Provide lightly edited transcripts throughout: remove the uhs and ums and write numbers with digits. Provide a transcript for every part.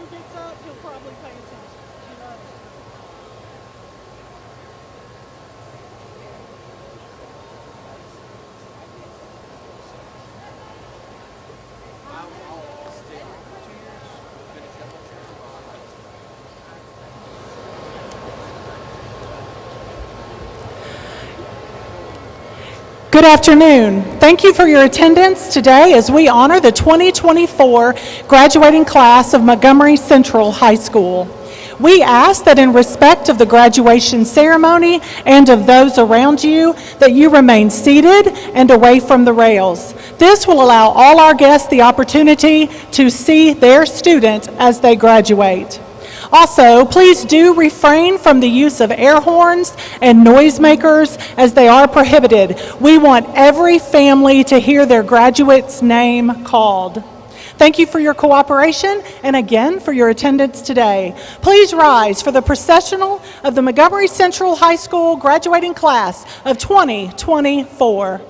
horn picks up, he'll probably pay attention. He loves it. Good afternoon. Thank you for your attendance today as we honor the 2024 graduating class of Montgomery Central High School. We ask that in respect of the graduation ceremony and of those around you, that you remain seated and away from the rails. This will allow all our guests the opportunity to see their student as they graduate. Also, please do refrain from the use of air horns and noisemakers as they are prohibited. We want every family to hear their graduate's name called. Thank you for your cooperation and again for your attendance today. Please rise for the processional of the Montgomery Central High School graduating class of 2024.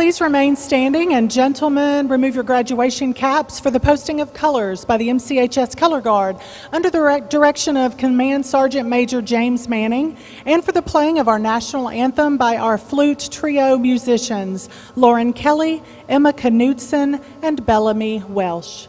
Please remain standing, and gentlemen, remove your graduation caps for the posting of colors by the MCHS Color Guard under the direction of Command Sergeant Major James Manning, and for the playing of our national anthem by our flute trio musicians, Lauren Kelly, Emma Knudsen, and Bellamy Welsh.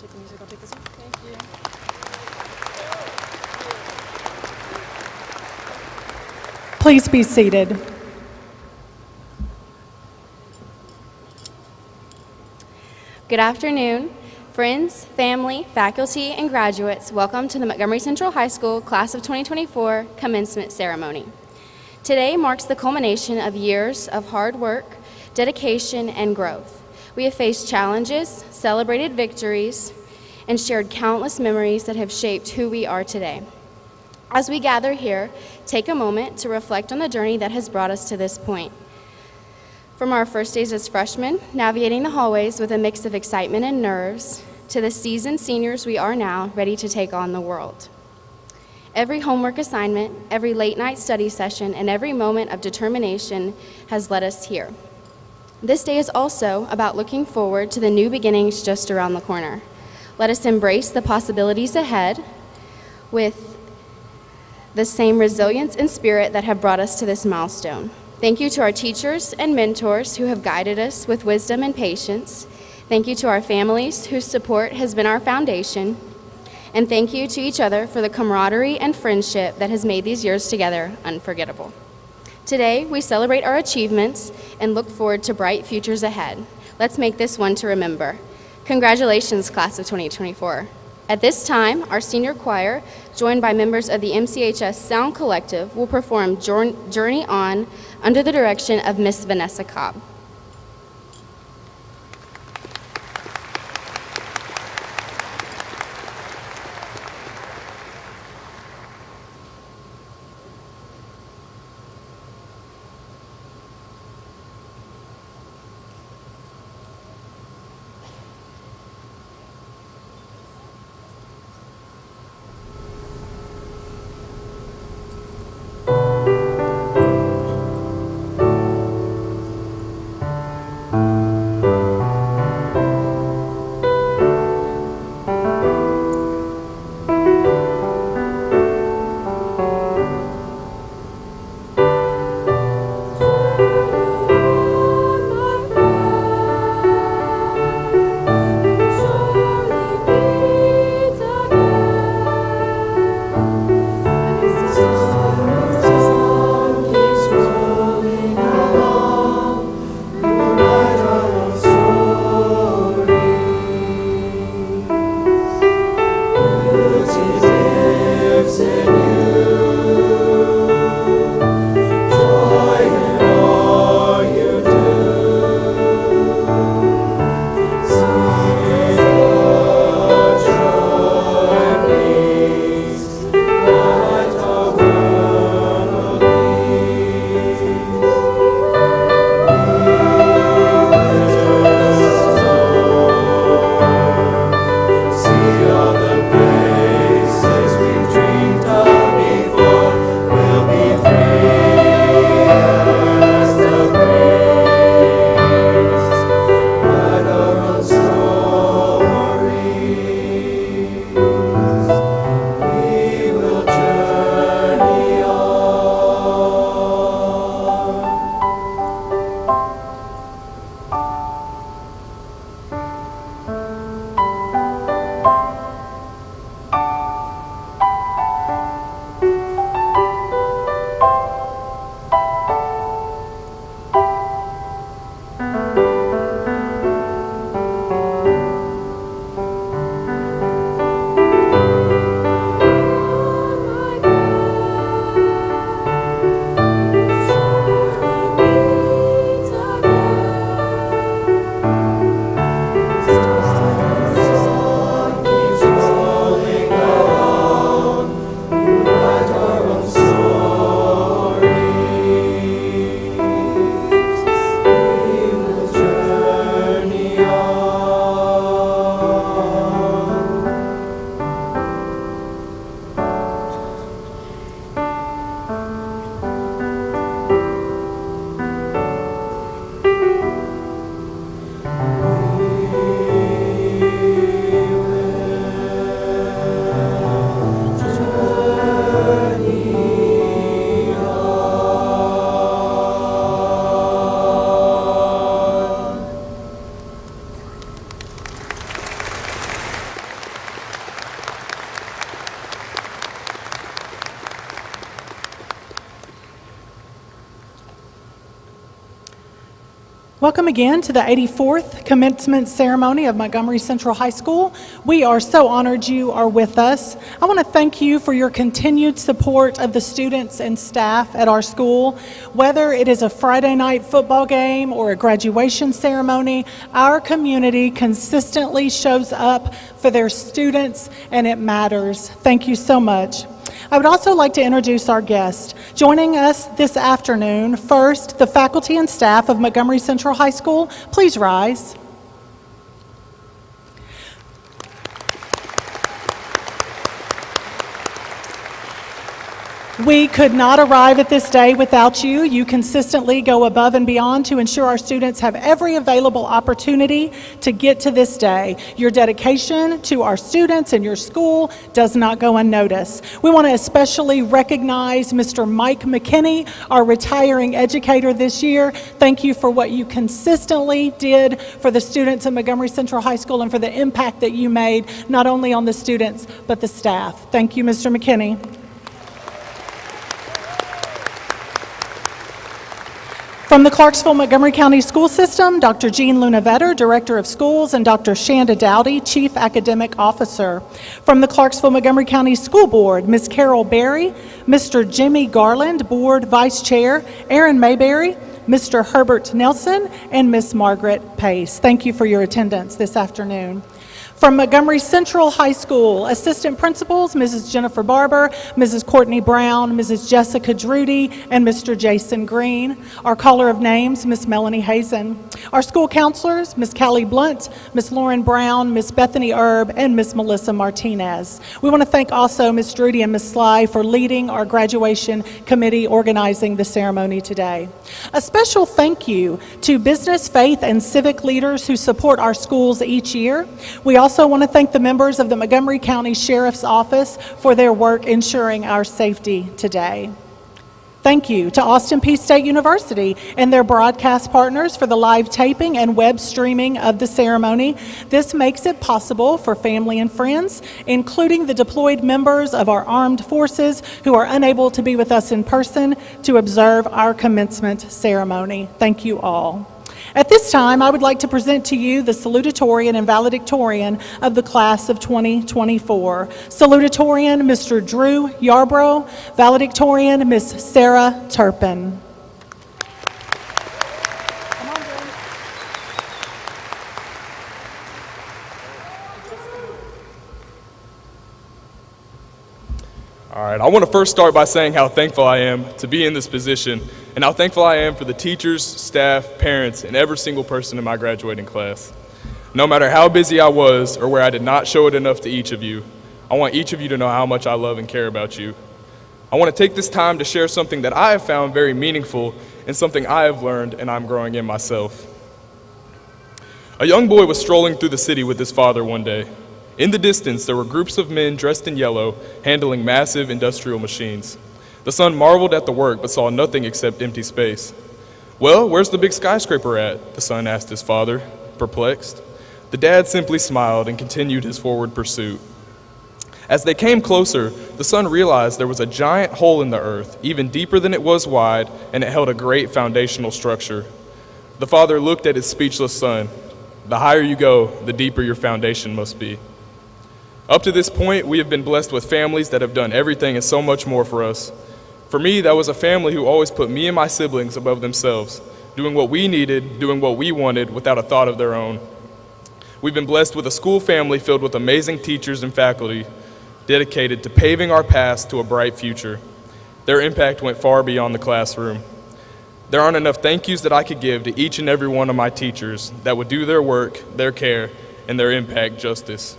Take the music, I'll take this one. Thank you. Please be seated. Good afternoon, friends, family, faculty, and graduates. Welcome to the Montgomery Central High School Class of 2024 Commencement Ceremony. Today marks the culmination of years of hard work, dedication, and growth. We have faced challenges, celebrated victories, and shared countless memories that have shaped who we are today. As we gather here, take a moment to reflect on the journey that has brought us to this point. From our first days as freshmen, navigating the hallways with a mix of excitement and nerves, to the seasoned seniors we are now, ready to take on the world. Every homework assignment, every late-night study session, and every moment of determination has led us here. This day is also about looking forward to the new beginnings just around the corner. Let us embrace the possibilities ahead with the same resilience and spirit that have brought us to this milestone. Thank you to our teachers and mentors who have guided us with wisdom and patience. Thank you to our families whose support has been our foundation. And thank you to each other for the camaraderie and friendship that has made these years together unforgettable. Today, we celebrate our achievements and look forward to bright futures ahead. Let's make this one to remember. Congratulations, Class of 2024. At this time, our senior choir, joined by members of the MCHS Sound Collective, will perform Journey On under the direction of Miss Vanessa Cobb. Welcome again to the 84th commencement ceremony of Montgomery Central High School. We are so honored you are with us. I want to thank you for your continued support of the students and staff at our school. Whether it is a Friday night football game or a graduation ceremony, our community consistently shows up for their students, and it matters. Thank you so much. I would also like to introduce our guest. Joining us this afternoon, first, the faculty and staff of Montgomery Central High School. Please rise. We could not arrive at this day without you. You consistently go above and beyond to ensure our students have every available opportunity to get to this day. Your dedication to our students and your school does not go unnoticed. We want to especially recognize Mr. Mike McKinney, our retiring educator this year. Thank you for what you consistently did for the students at Montgomery Central High School and for the impact that you made not only on the students but the staff. Thank you, Mr. McKinney. From the Clarksville-Montgomery County School System, Dr. Jean Lunavetter, Director of Schools, and Dr. Shanda Dowdy, Chief Academic Officer. From the Clarksville-Montgomery County School Board, Ms. Carol Berry, Mr. Jimmy Garland, Board Vice Chair, Aaron Mayberry, Mr. Herbert Nelson, and Ms. Margaret Pace. Thank you for your attendance this afternoon. From Montgomery Central High School, Assistant Principals, Mrs. Jennifer Barber, Mrs. Courtney Brown, Mrs. Jessica Drudy, and Mr. Jason Green. Our caller of names, Ms. Melanie Hazen. Our school counselors, Ms. Callie Blunt, Ms. Lauren Brown, Ms. Bethany Erb, and Ms. Melissa Martinez. We want to thank also Ms. Drudy and Ms. Sly for leading our graduation committee organizing the ceremony today. A special thank you to business, faith, and civic leaders who support our schools each year. We also want to thank the members of the Montgomery County Sheriff's Office for their work ensuring our safety today. Thank you to Austin Peay State University and their broadcast partners for the live taping and web streaming of the ceremony. This makes it possible for family and friends, including the deployed members of our armed forces who are unable to be with us in person, to observe our commencement ceremony. Thank you all. At this time, I would like to present to you the Salutatorian and Valedictorian of the class of 2024. Salutatorian, Mr. Drew Yarbrough. Valedictorian, Miss Sarah Turpin. All right, I want to first start by saying how thankful I am to be in this position and how thankful I am for the teachers, staff, parents, and every single person in my graduating class. No matter how busy I was or where I did not show it enough to each of you, I want each of you to know how much I love and care about you. I want to take this time to share something that I have found very meaningful and something I have learned and I'm growing in myself. A young boy was strolling through the city with his father one day. In the distance, there were groups of men dressed in yellow, handling massive industrial machines. The son marveled at the work, but saw nothing except empty space. "Well, where's the big skyscraper at?" the son asked his father, perplexed. The dad simply smiled and continued his forward pursuit. As they came closer, the son realized there was a giant hole in the earth, even deeper than it was wide, and it held a great foundational structure. The father looked at his speechless son. "The higher you go, the deeper your foundation must be." Up to this point, we have been blessed with families that have done everything and so much more for us. For me, that was a family who always put me and my siblings above themselves, doing what we needed, doing what we wanted, without a thought of their own. We've been blessed with a school family filled with amazing teachers and faculty, dedicated to paving our paths to a bright future. Their impact went far beyond the classroom. There aren't enough thank yous that I could give to each and every one of my teachers that would do their work, their care, and their impact justice.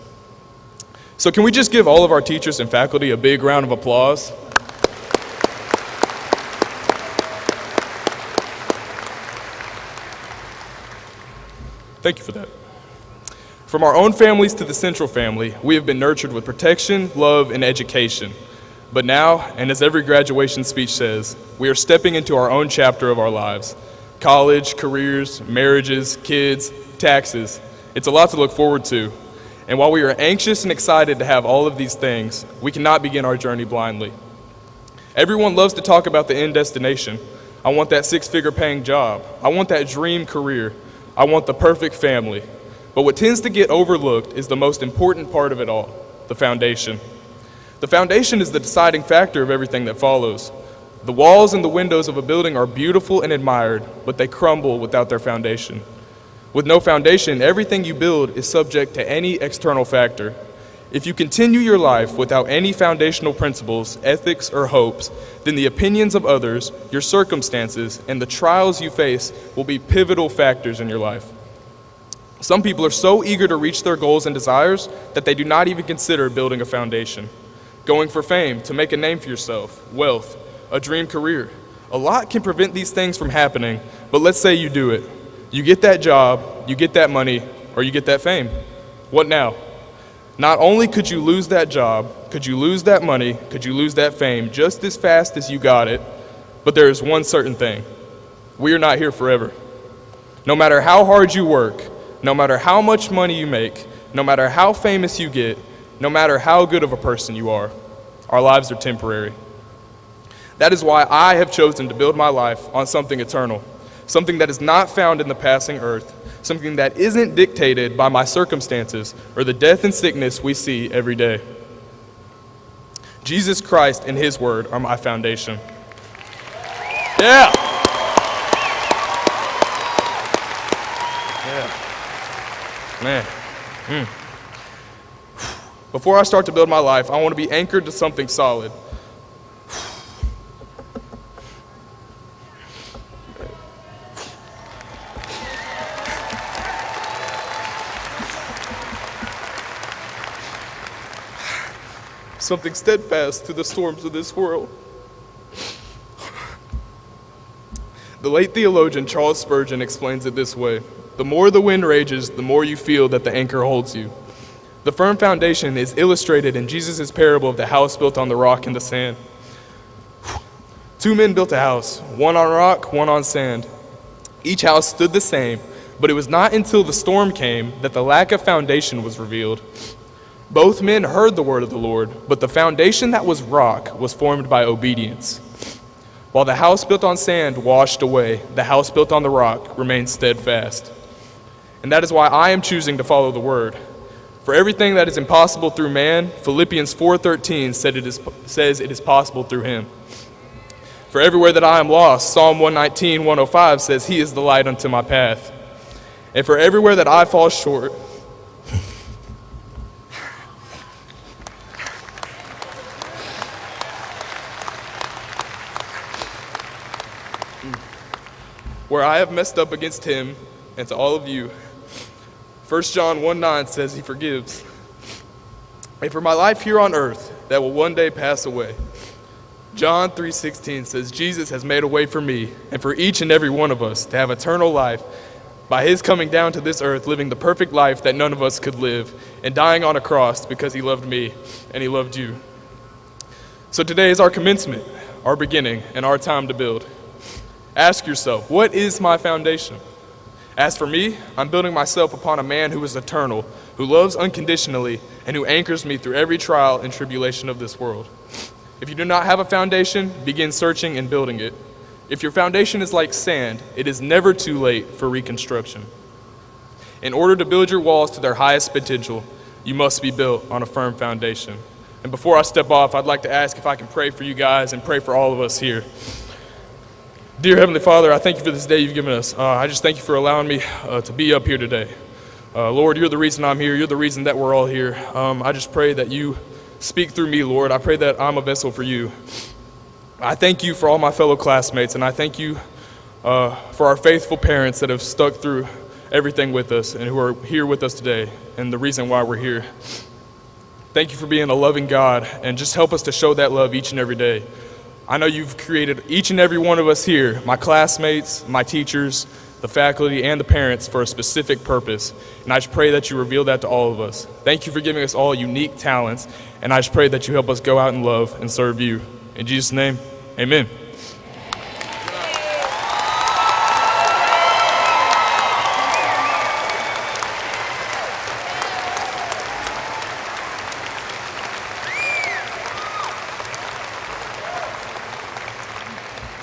So can we just give all of our teachers and faculty a big round of applause? Thank you for that. From our own families to the Central family, we have been nurtured with protection, love, and education. But now, and as every graduation speech says, we are stepping into our own chapter of our lives. College, careers, marriages, kids, taxes. It's a lot to look forward to. And while we are anxious and excited to have all of these things, we cannot begin our journey blindly. Everyone loves to talk about the end destination. I want that six-figure paying job. I want that dream career. I want the perfect family. But what tends to get overlooked is the most important part of it all, the foundation. The foundation is the deciding factor of everything that follows. The walls and the windows of a building are beautiful and admired, but they crumble without their foundation. With no foundation, everything you build is subject to any external factor. If you continue your life without any foundational principles, ethics, or hopes, then the opinions of others, your circumstances, and the trials you face will be pivotal factors in your life. Some people are so eager to reach their goals and desires that they do not even consider building a foundation. Going for fame, to make a name for yourself, wealth, a dream career. A lot can prevent these things from happening, but let's say you do it. You get that job, you get that money, or you get that fame. What now? Not only could you lose that job, could you lose that money, could you lose that fame just as fast as you got it, but there is one certain thing. We are not here forever. No matter how hard you work, no matter how much money you make, no matter how famous you get, no matter how good of a person you are, our lives are temporary. That is why I have chosen to build my life on something eternal, something that is not found in the passing earth, something that isn't dictated by my circumstances or the death and sickness we see every day. Jesus Christ and His Word are my foundation. Yeah. Man. Before I start to build my life, I want to be anchored to something solid. Something steadfast through the storms of this world. The late theologian Charles Spurgeon explains it this way: the more the wind rages, the more you feel that the anchor holds you. The firm foundation is illustrated in Jesus' parable of the house built on the rock and the sand. Two men built a house, one on rock, one on sand. Each house stood the same, but it was not until the storm came that the lack of foundation was revealed. Both men heard the word of the Lord, but the foundation that was rock was formed by obedience. While the house built on sand washed away, the house built on the rock remained steadfast. And that is why I am choosing to follow the word. For everything that is impossible through man, Philippians 4:13 says it is possible through him. For everywhere that I am lost, Psalm 119:105 says he is the light unto my path. And for everywhere that I fall short, where I have messed up against him and to all of you, 1 John 1:9 says he forgives. And for my life here on earth that will one day pass away, John 3:16 says Jesus has made a way for me and for each and every one of us to have eternal life by his coming down to this earth, living the perfect life that none of us could live, and dying on a cross because he loved me and he loved you. So today is our commencement, our beginning, and our time to build. Ask yourself, what is my foundation? As for me, I'm building myself upon a man who is eternal, who loves unconditionally, and who anchors me through every trial and tribulation of this world. If you do not have a foundation, begin searching and building it. If your foundation is like sand, it is never too late for reconstruction. In order to build your walls to their highest potential, you must be built on a firm foundation. And before I step off, I'd like to ask if I can pray for you guys and pray for all of us here. Dear Heavenly Father, I thank you for this day you've given us. I just thank you for allowing me to be up here today. Lord, you're the reason I'm here. You're the reason that we're all here. I just pray that you speak through me, Lord. I pray that I'm a vessel for you. I thank you for all my fellow classmates, and I thank you for our faithful parents that have stuck through everything with us and who are here with us today and the reason why we're here. Thank you for being a loving God, and just help us to show that love each and every day. I know you've created each and every one of us here, my classmates, my teachers, the faculty, and the parents for a specific purpose. And I just pray that you reveal that to all of us. Thank you for giving us all unique talents, and I just pray that you help us go out in love and serve you. In Jesus' name, amen.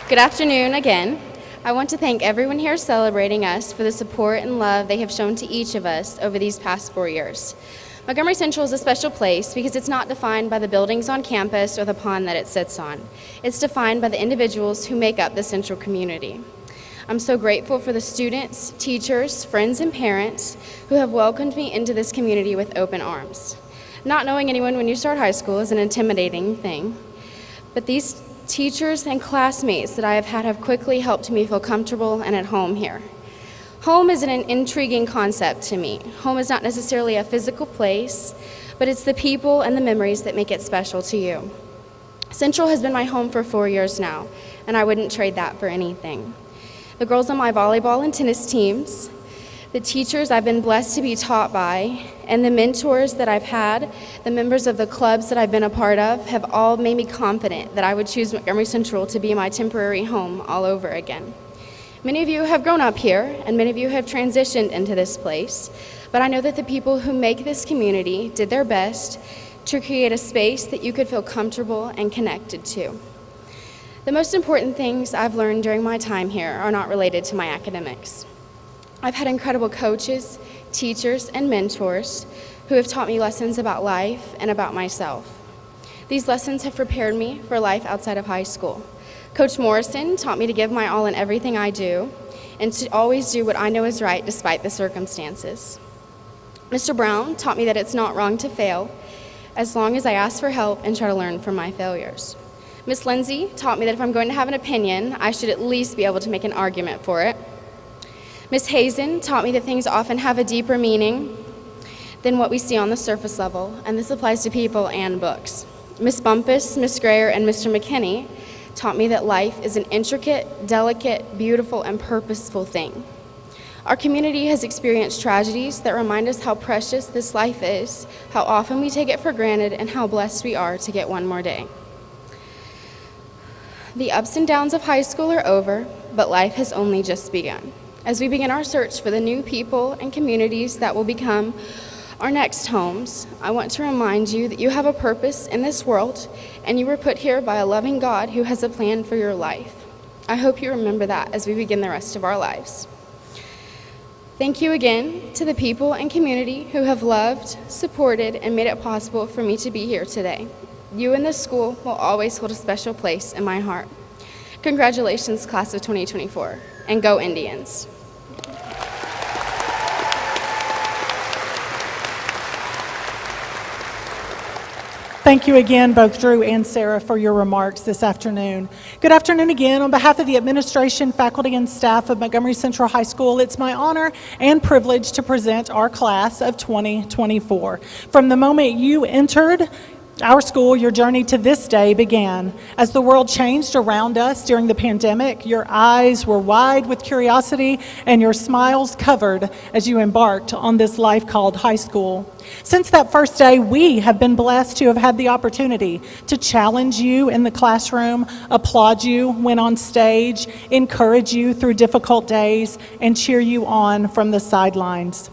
Good afternoon again. I want to thank everyone here celebrating us for the support and love they have shown to each of us over these past 4 years. Montgomery Central is a special place because it's not defined by the buildings on campus or the pond that it sits on. It's defined by the individuals who make up the Central community. I'm so grateful for the students, teachers, friends, and parents who have welcomed me into this community with open arms. Not knowing anyone when you start high school is an intimidating thing, but these teachers and classmates that I have had have quickly helped me feel comfortable and at home here. Home is an intriguing concept to me. Home is not necessarily a physical place, but it's the people and the memories that make it special to you. Central has been my home for 4 years now, and I wouldn't trade that for anything. The girls on my volleyball and tennis teams, the teachers I've been blessed to be taught by, and the mentors that I've had, the members of the clubs that I've been a part of, have all made me confident that I would choose Montgomery Central to be my temporary home all over again. Many of you have grown up here, and many of you have transitioned into this place, but I know that the people who make this community did their best to create a space that you could feel comfortable and connected to. The most important things I've learned during my time here are not related to my academics. I've had incredible coaches, teachers, and mentors who have taught me lessons about life and about myself. These lessons have prepared me for life outside of high school. Coach Morrison taught me to give my all in everything I do and to always do what I know is right despite the circumstances. Mr. Brown taught me that it's not wrong to fail as long as I ask for help and try to learn from my failures. Miss Lindsay taught me that if I'm going to have an opinion, I should at least be able to make an argument for it. Miss Hazen taught me that things often have a deeper meaning than what we see on the surface level, and this applies to people and books. Miss Bumpus, Miss Grayer, and Mr. McKinney taught me that life is an intricate, delicate, beautiful, and purposeful thing. Our community has experienced tragedies that remind us how precious this life is, how often we take it for granted, and how blessed we are to get one more day. The ups and downs of high school are over, but life has only just begun. As we begin our search for the new people and communities that will become our next homes, I want to remind you that you have a purpose in this world, and you were put here by a loving God who has a plan for your life. I hope you remember that as we begin the rest of our lives. Thank you again to the people and community who have loved, supported, and made it possible for me to be here today. You and this school will always hold a special place in my heart. Congratulations, class of 2024, and go Indians. Thank you again, both Drew and Sarah, for your remarks this afternoon. Good afternoon again. On behalf of the administration, faculty, and staff of Montgomery Central High School, it's my honor and privilege to present our class of 2024. From the moment you entered our school, your journey to this day began. As the world changed around us during the pandemic, your eyes were wide with curiosity and your smiles covered as you embarked on this life called high school. Since that first day, we have been blessed to have had the opportunity to challenge you in the classroom, applaud you when on stage, encourage you through difficult days, and cheer you on from the sidelines.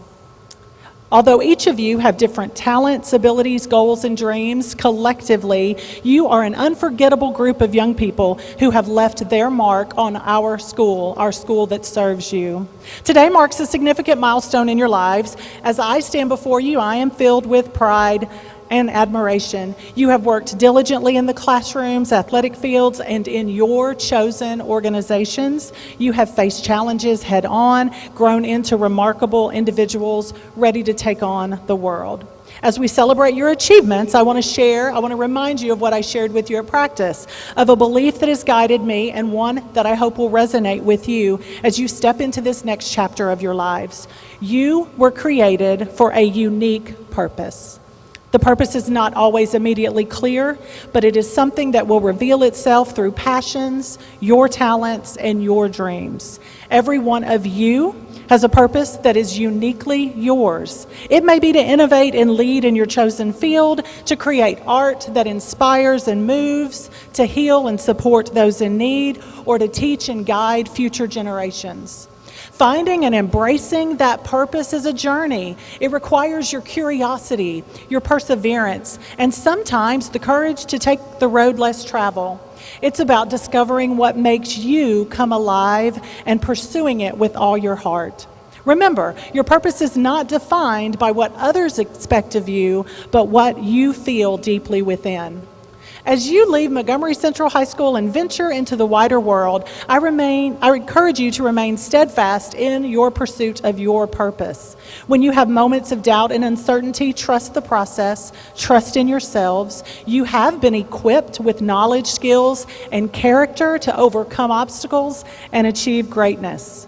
Although each of you have different talents, abilities, goals, and dreams, collectively, you are an unforgettable group of young people who have left their mark on our school that serves you. Today marks a significant milestone in your lives. As I stand before you, I am filled with pride and admiration. You have worked diligently in the classrooms, athletic fields, and in your chosen organizations. You have faced challenges head on, grown into remarkable individuals ready to take on the world. As we celebrate your achievements, I want to remind you of what I shared with you at practice, of a belief that has guided me and one that I hope will resonate with you as you step into this next chapter of your lives. You were created for a unique purpose. The purpose is not always immediately clear, but it is something that will reveal itself through passions, your talents, and your dreams. Every one of you has a purpose that is uniquely yours. It may be to innovate and lead in your chosen field, to create art that inspires and moves, to heal and support those in need, or to teach and guide future generations. Finding and embracing that purpose is a journey. It requires your curiosity, your perseverance, and sometimes the courage to take the road less traveled. It's about discovering what makes you come alive and pursuing it with all your heart. Remember, your purpose is not defined by what others expect of you, but what you feel deeply within. As you leave Montgomery Central High School and venture into the wider world, I encourage you to remain steadfast in your pursuit of your purpose. When you have moments of doubt and uncertainty, trust the process, trust in yourselves. You have been equipped with knowledge, skills, and character to overcome obstacles and achieve greatness.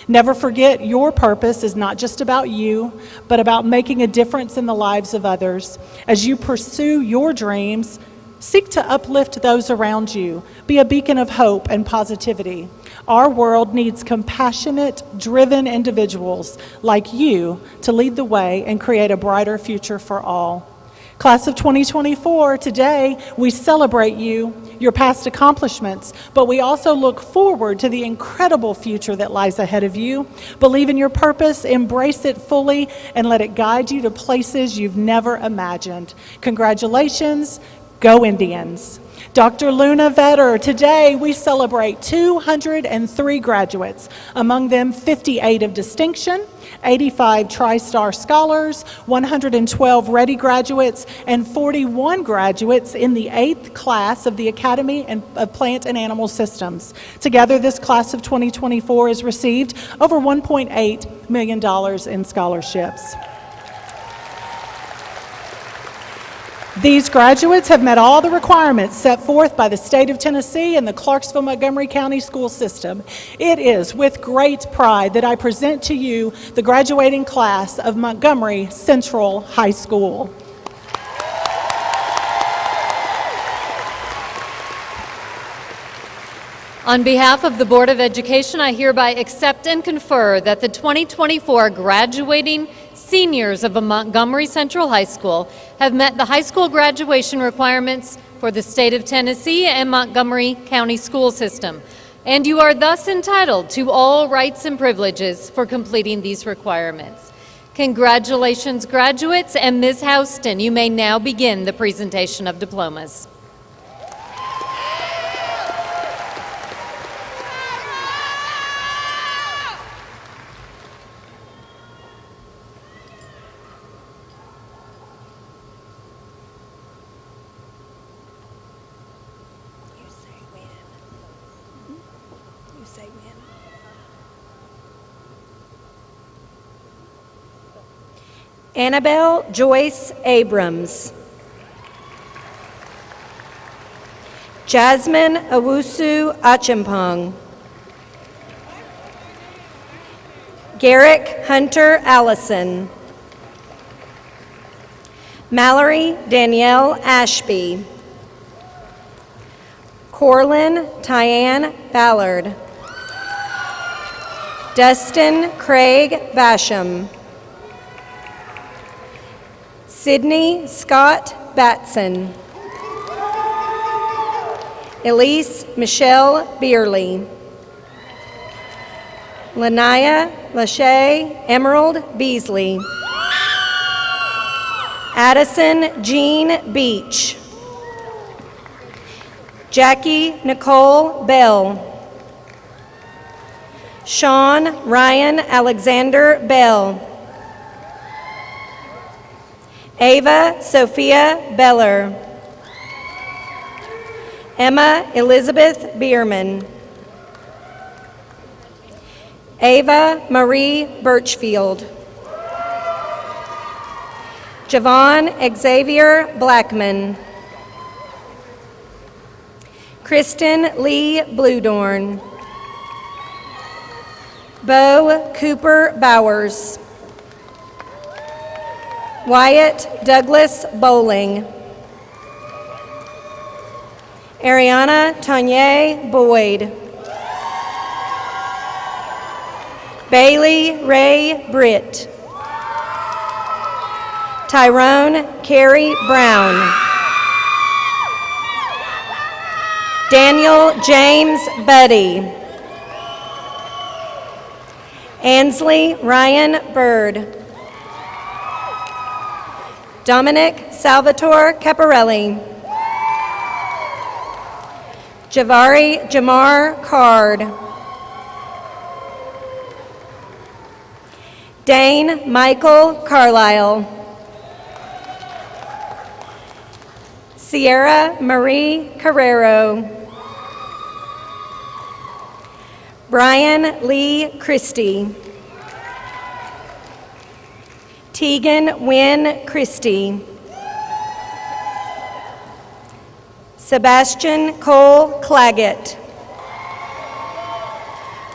Never forget, your purpose is not just about you, but about making a difference in the lives of others. As you pursue your dreams, seek to uplift those around you. Be a beacon of hope and positivity. Our world needs compassionate, driven individuals like you to lead the way and create a brighter future for all. Class of 2024, today we celebrate you, your past accomplishments, but we also look forward to the incredible future that lies ahead of you. Believe in your purpose, embrace it fully, and let it guide you to places you've never imagined. Congratulations. Go Indians. Dr. Luna Vetter, today we celebrate 203 graduates, among them 58 of distinction, 85 Tri-Star Scholars, 112 Ready graduates, and 41 graduates in the 8th class of the Academy of Plant and Animal Systems. Together, this class of 2024 has received over $1.8 million in scholarships. These graduates have met all the requirements set forth by the state of Tennessee and the Clarksville-Montgomery County School System. It is with great pride that I present to you the graduating class of Montgomery Central High School. On behalf of the Board of Education, I hereby accept and confer that the 2024 graduating seniors of Montgomery Central High School have met the high school graduation requirements for the state of Tennessee and Montgomery County School System, and you are thus entitled to all rights and privileges for completing these requirements. Congratulations, graduates, and Ms. Houston, you may now begin the presentation of diplomas. Annabelle Joyce Abrams. Jasmine Awusu Achimpong. Garrick Hunter Allison. Mallory Danielle Ashby. Corlin Tyann Ballard. Dustin Craig Basham. Sydney Scott Batson. Elise Michelle Beerley. Lanaya Lachey Emerald Beasley. Addison Jean Beach. Jackie Nicole Bell. Sean Ryan Alexander Bell. Ava Sophia Beller. Emma Elizabeth Bierman. Ava Marie Birchfield. Javon Xavier Blackman. Kristen Lee Bluedorn. Bo Cooper Bowers. Wyatt Douglas Bowling. Ariana Tanya Boyd. Bailey Ray Britt. Tyrone Carey Brown. Daniel James Buddy. Ansley Ryan Bird. Dominic Salvatore Caparelli. Javari Jamar Card. Dane Michael Carlisle. Sierra Marie Carrero. Brian Lee Christie. Tegan Wynn Christie. Sebastian Cole Claggett.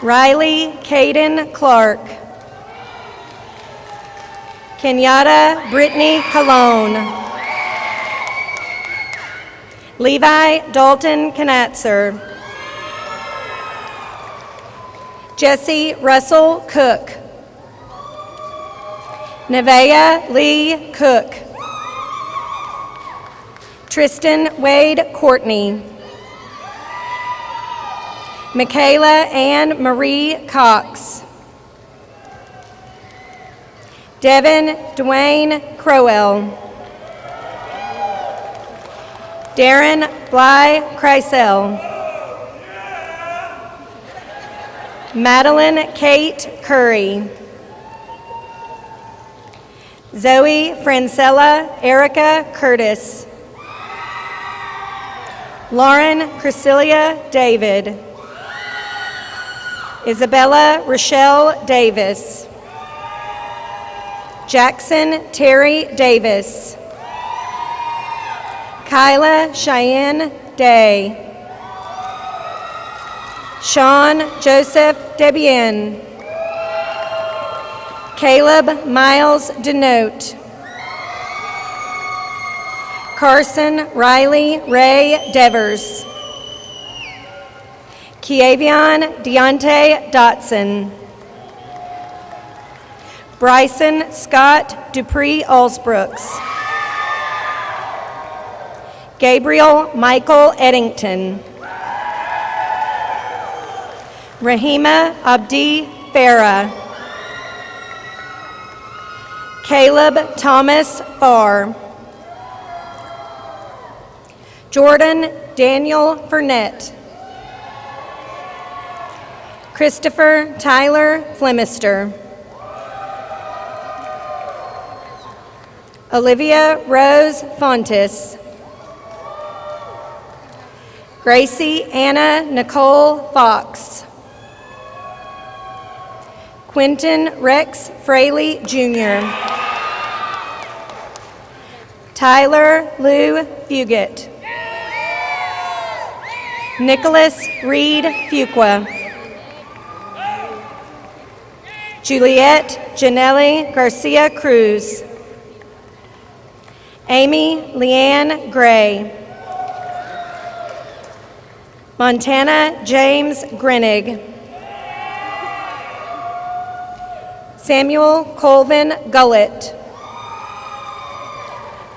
Riley Caden Clark. Kenyatta Brittany Colon. Levi Dalton Knatzer. Jesse Russell Cook. Nevaeh Lee Cook. Tristan Wade Courtney. Michaela Ann Marie Cox. Devin Dwayne Crowell. Darren Bly Kreisel. Madeline Kate Curry. Zoe Francella Erica Curtis. Lauren Chrysilla David. Isabella Rochelle Davis. Jackson Terry Davis. Kyla Cheyenne Day. Sean Joseph Debian. Caleb Miles Denote. Carson Riley Ray Devers. Kiavion Deontay Dotson. Bryson Scott Dupree Allsbrooks. Gabriel Michael Eddington. Rahima Abdi Farah. Caleb Thomas Farr. Jordan Daniel Furnett. Christopher Tyler Flemister. Olivia Rose Fontes. Gracie Anna Nicole Fox. Quentin Rex Fraley Jr. Tyler Lou Fugit. Nicholas Reed Fuqua. Juliette Janelli Garcia Cruz. Amy Leanne Gray. Montana James Grenig. Samuel Colvin Gullett.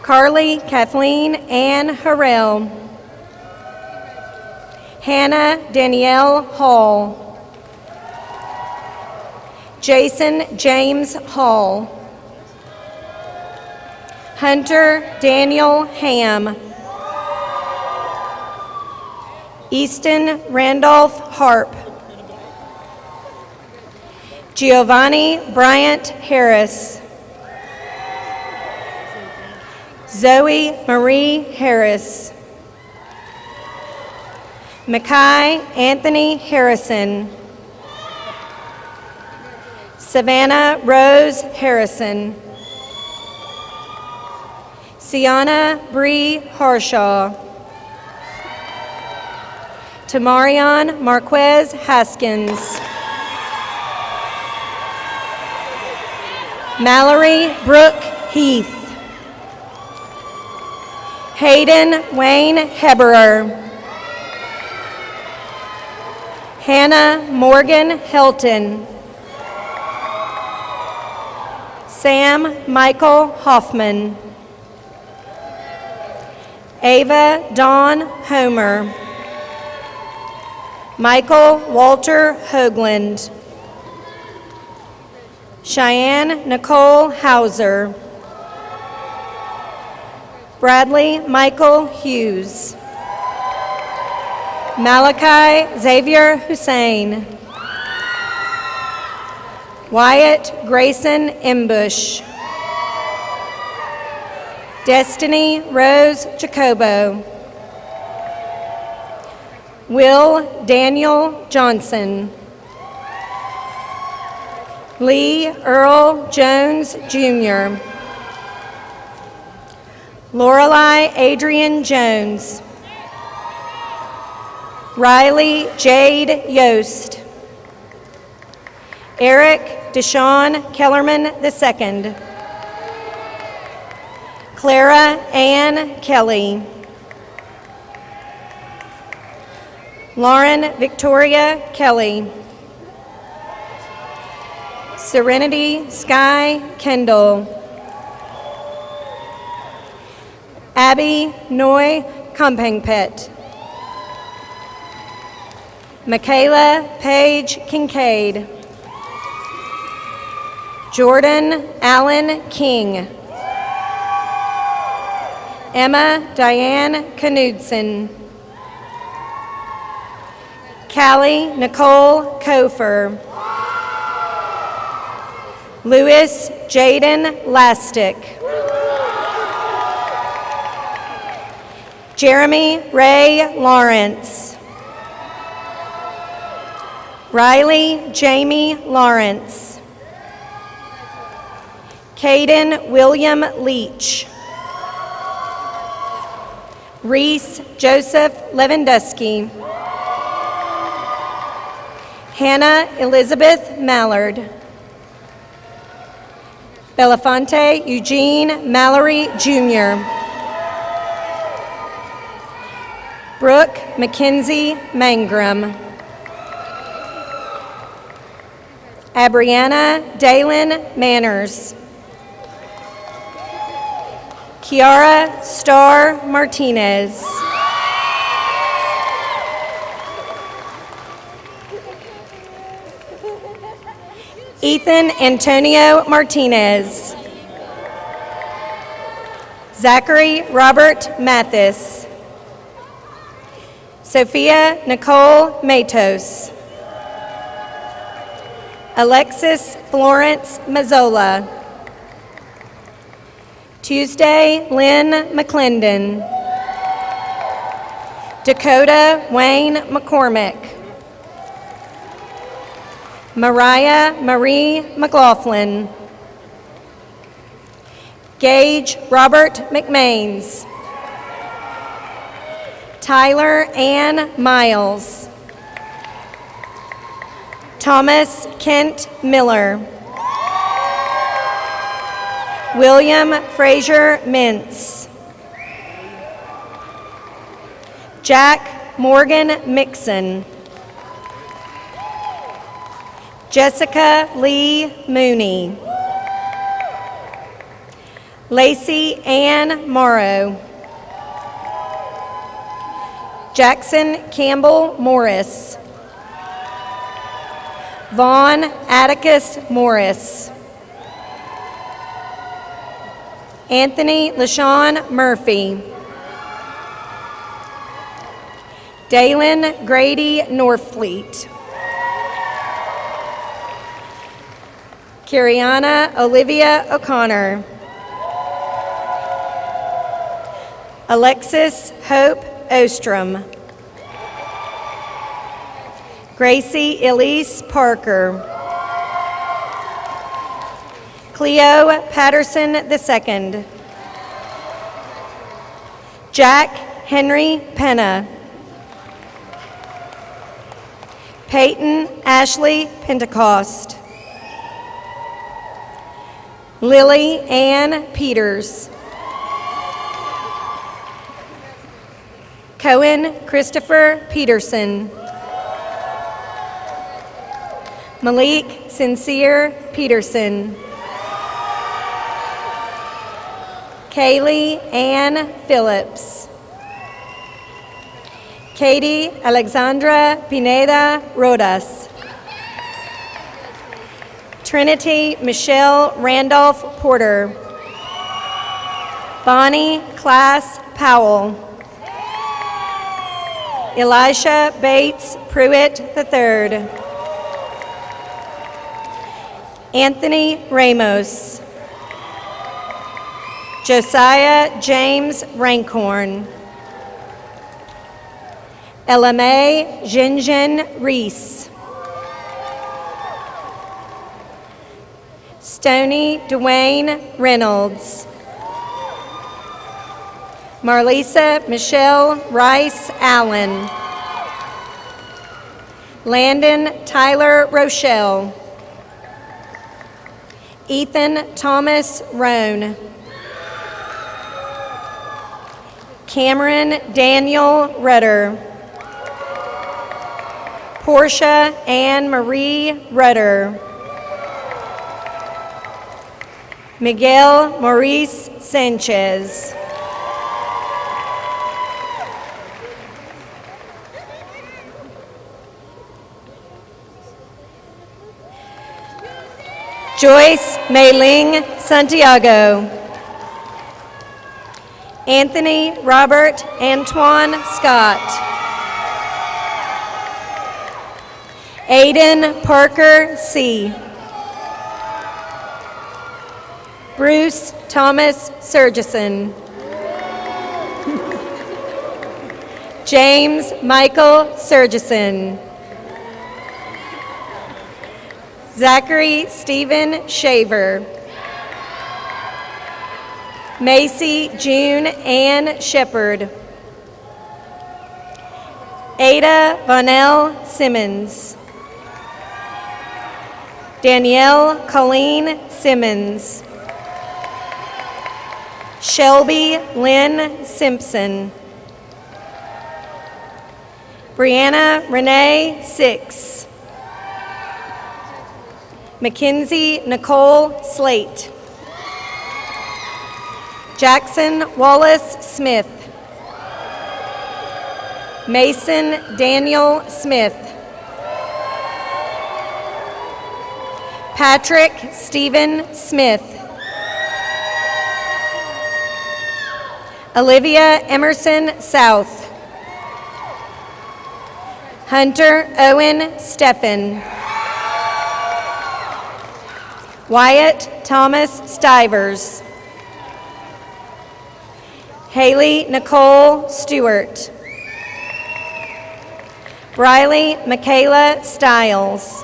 Carly Kathleen Ann Harrell. Hannah Danielle Hall. Jason James Hall. Hunter Daniel Ham. Easton Randolph Harp. Giovanni Bryant Harris. Zoe Marie Harris. Mackay Anthony Harrison. Savannah Rose Harrison. Sienna Bree Harshaw. Tamarion Marquez Haskins. Mallory Brooke Heath. Hayden Wayne Heberer. Hannah Morgan Helton. Sam Michael Hoffman. Ava Dawn Homer. Michael Walter Hoagland. Cheyenne Nicole Hauser. Bradley Michael Hughes. Malachi Xavier Hussein. Wyatt Grayson Embush. Destiny Rose Jacobo. Will Daniel Johnson. Lee Earl Jones Jr. Lorelei Adrian Jones. Riley Jade Yost. Eric Deshaun Kellerman II. Clara Ann Kelly. Lauren Victoria Kelly. Serenity Sky Kendall. Abby Noy Compangpet. Michaela Page Kincaid. Jordan Allen King. Emma Diane Knudsen. Callie Nicole Kofer. Louis Jaden Lastic. Jeremy Ray Lawrence. Riley Jamie Lawrence. Caden William Leach. Reese Joseph Lewandowski. Hannah Elizabeth Mallard. Belafonte Eugene Mallory Jr. Brooke Mackenzie Mangrum. Abriana Dalen Manners. Kiara Star Martinez. Ethan Antonio Martinez. Zachary Robert Mathis. Sophia Nicole Matos. Alexis Florence Mazzola. Tuesday Lynn McClendon. Dakota Wayne McCormick. Mariah Marie McLaughlin. Gage Robert McMains. Tyler Ann Miles. Thomas Kent Miller. William Frazier Mintz. Jack Morgan Mixon. Jessica Lee Mooney. Lacey Ann Morrow. Jackson Campbell Morris. Vaughn Atticus Morris. Anthony LaShawn Murphy. Dalen Grady Norfleet. Kiriana Olivia O'Connor. Alexis Hope Ostrom. Gracie Elise Parker. Cleo Patterson II. Jack Henry Penna. Peyton Ashley Pentecost. Lily Ann Peters. Cohen Christopher Peterson. Malik Sincere Peterson. Kaylee Ann Phillips. Katie Alexandra Pineda Rodas. Trinity Michelle Randolph Porter. Bonnie Class Powell. Elisha Bates Pruitt III. Anthony Ramos. Josiah James Rankhorn. Elamay Jinjin Reese. Stoney Dwayne Reynolds. Marlisa Michelle Rice Allen. Landon Tyler Rochelle. Ethan Thomas Roan. Cameron Daniel Rudder. Portia Ann Marie Rudder. Miguel Maurice Sanchez. Joyce Mei-Ling Santiago. Anthony Robert Antoine Scott. Aiden Parker C. Bruce Thomas Surgison. James Michael Surgison. Zachary Stephen Shaver. Macy June Ann Shepard. Ada Vonell Simmons. Danielle Colleen Simmons. Shelby Lynn Simpson. Brianna Renee Six. Mackenzie Nicole Slate. Jackson Wallace Smith. Mason Daniel Smith. Patrick Stephen Smith. Olivia Emerson South. Hunter Owen Steffen. Wyatt Thomas Stivers. Haley Nicole Stewart. Briley Michaela Stiles.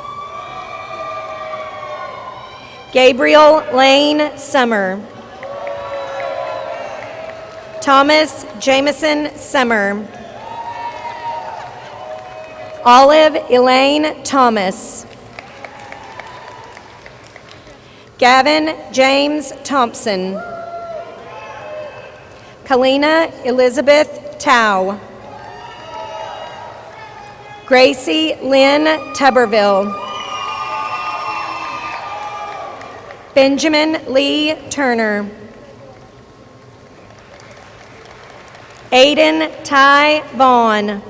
Gabriel Lane Summer. Thomas Jameson Summer. Olive Elaine Thomas. Gavin James Thompson. Kalina Elizabeth Tao. Gracie Lynn Tuberville. Benjamin Lee Turner. Aiden Ty Vaughn.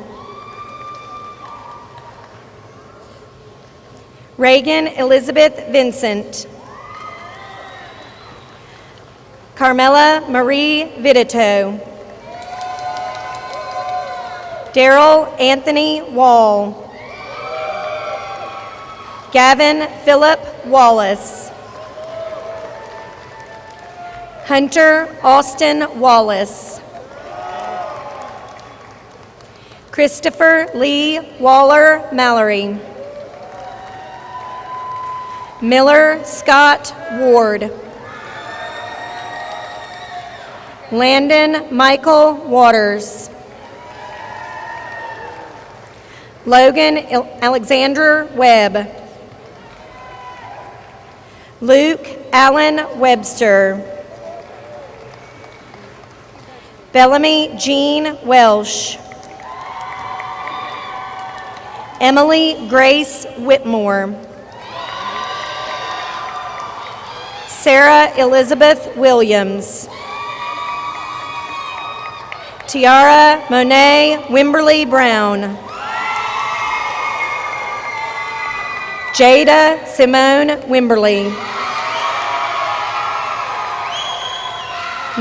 Reagan Elizabeth Vincent. Carmela Marie Vidito. Daryl Anthony Wall. Gavin Philip Wallace. Hunter Austin Wallace. Christopher Lee Waller Mallory. Miller Scott Ward. Landon Michael Waters. Logan Alexander Webb. Luke Allen Webster. Bellamy Jean Welsh. Emily Grace Whitmore. Sarah Elizabeth Williams. Tiara Monet Wimberly Brown. Jada Simone Wimberly.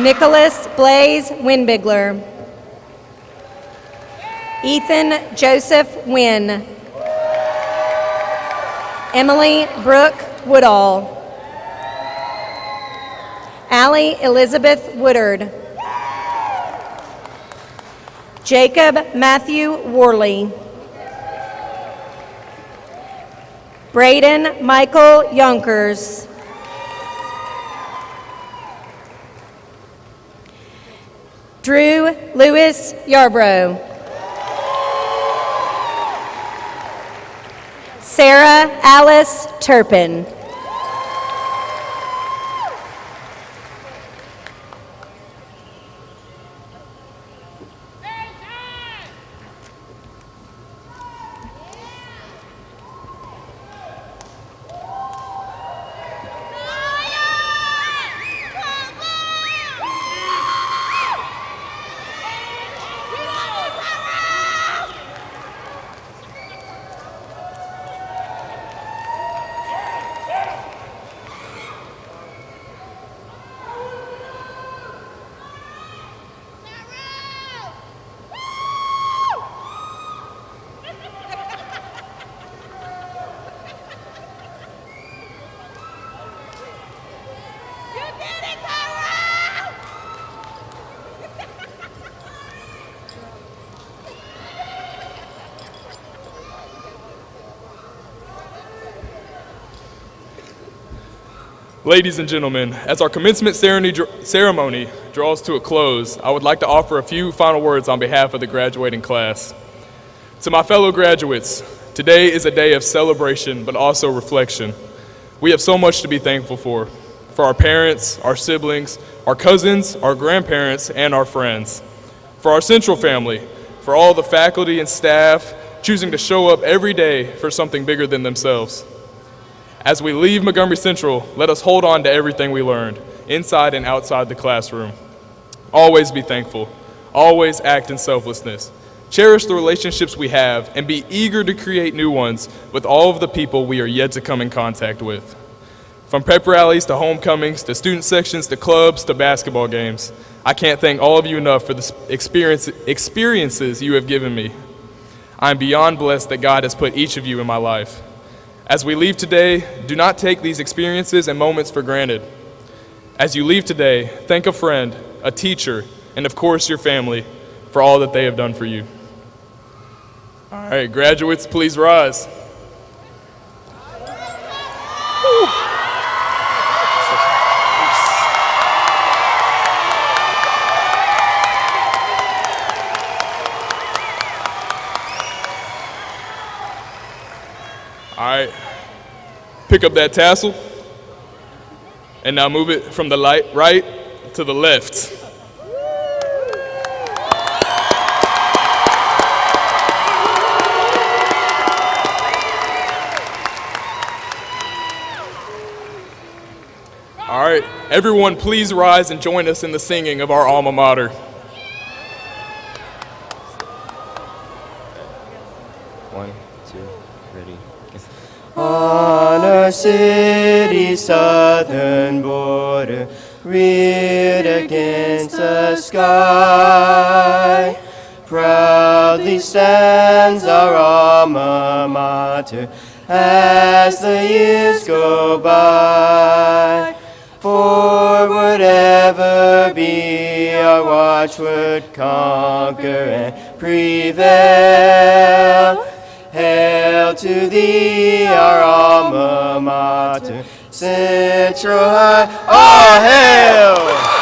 Nicholas Blaze Winbigler. Ethan Joseph Wynn. Emily Brooke Woodall. Allie Elizabeth Woodard. Jacob Matthew Worley. Braden Michael Yonkers. Drew Lewis Yarbrough. Sarah Alice Turpin. Ladies and gentlemen, as our commencement ceremony draws to a close, I would like to offer a few final words on behalf of the graduating class. To my fellow graduates, today is a day of celebration, but also reflection. We have so much to be thankful for our parents, our siblings, our cousins, our grandparents, and our friends. For our Central family, for all the faculty and staff choosing to show up every day for something bigger than themselves. As we leave Montgomery Central, let us hold on to everything we learned, inside and outside the classroom. Always be thankful. Always act in selflessness. Cherish the relationships we have and be eager to create new ones with all of the people we are yet to come in contact with. From pep rallies to homecomings to student sections to clubs to basketball games, I can't thank all of you enough for the experiences you have given me. I am beyond blessed that God has put each of you in my life. As we leave today, do not take these experiences and moments for granted. As you leave today, thank a friend, a teacher, and of course your family for all that they have done for you. All right, graduates, please rise. All right, pick up that tassel, and now move it from the right to the left. All right, everyone please rise and join us in the singing of our alma mater. One, two, ready. On our city's southern border, reared against the sky, proudly stands our alma mater as the years go by. For whatever be our watchword, conquer and prevail. Hail to thee, our alma mater, Central High, all hail!